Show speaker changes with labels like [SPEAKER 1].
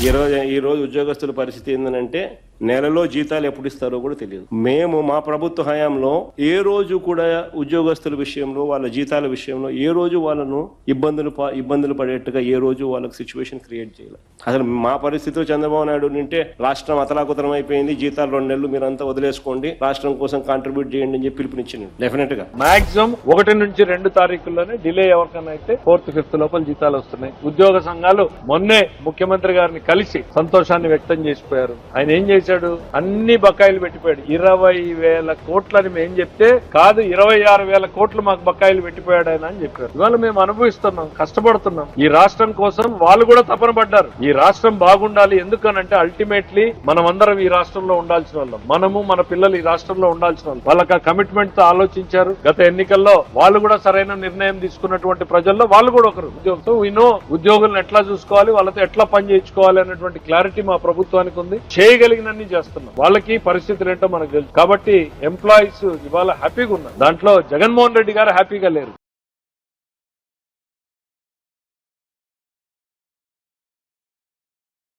[SPEAKER 1] ఈ రోజు ఉద్యోగస్తుల పరిస్థితి ఏంటంటే నెలలో జీతాలు ఎప్పుడు ఇస్తారో కూడా తెలియదు. మేము మా ప్రభుత్వ హయాంలో ఏ రోజు కూడా ఉద్యోగస్తుల విషయంలో వాళ్ళ జీతాల విషయంలో ఏ రోజు వాళ్ళను ఇబ్బందులు పడేట్టుగా ఏ రోజు వాళ్ళకి సిచ్యువేషన్ క్రియేట్ చేయాలి. అసలు మా పరిస్థితిలో చంద్రబాబు నాయుడు నింటే రాష్ట్రం అతలాకుతలం అయిపోయింది, జీతాలు 2 నెలలు మీరంతా వదిలేసుకోండి, రాష్ట్రం కోసం కాంట్రిబ్యూట్ చేయండి అని చెప్పి పిలుపునిచ్చింది. డెఫినెట్ గా
[SPEAKER 2] మాక్సిమం 1 నుంచి 2 తారీఖుల్లోనే డిలే ఎవరికైనా అయితే 4th, 5th లోపల జీతాలు వస్తున్నాయి. ఉద్యోగ సంఘాలు మొన్నే ముఖ్యమంత్రి గారిని కలిసి సంతోషాన్ని వ్యక్తం చేసిపోయారు. ఆయన ఏం చేశాడు, అన్ని బకాయిలు పెట్టిపోయాడు. 20,000 కోట్లని మేము చెప్తే కాదు 26,000 కోట్లు మాకు బకాయిలు పెట్టిపోయాడు ఆయన అని చెప్పారు. ఇవాళ మేము అనుభవిస్తున్నాం, కష్టపడుతున్నాం. ఈ రాష్ట్రం కోసం వాళ్ళు కూడా తపన పడ్డారు. ఈ రాష్ట్రం బాగుండాలి. ఎందుకనంటే అల్టిమేట్లీ మనం అందరం ఈ రాష్ట్రంలో ఉండాల్సిన వాళ్ళం, మనము మన పిల్లలు ఈ రాష్ట్రంలో ఉండాల్సిన వాళ్ళు. వాళ్ళకి ఆ కమిట్మెంట్ తో ఆలోచించారు. గత ఎన్నికల్లో వాళ్ళు కూడా సరైన నిర్ణయం తీసుకున్నటువంటి ప్రజల్లో వాళ్ళు కూడా ఒకరు. ఉద్యోగంతో ఉద్యోగులను ఎట్లా చూసుకోవాలి, వాళ్ళతో ఎట్లా పని చేయించుకోవాలి అనేటువంటి క్లారిటీ మా ప్రభుత్వానికి ఉంది. చేయగలిగినన్ని చేస్తున్నాం. వాళ్ళకి పరిస్థితులు ఏంటో మనకు తెలుసు. కాబట్టి ఎంప్లాయీస్ ఇవాళ హ్యాపీగా ఉన్నారు. దాంట్లో జగన్మోహన్ రెడ్డి గారు హ్యాపీగా లేరు.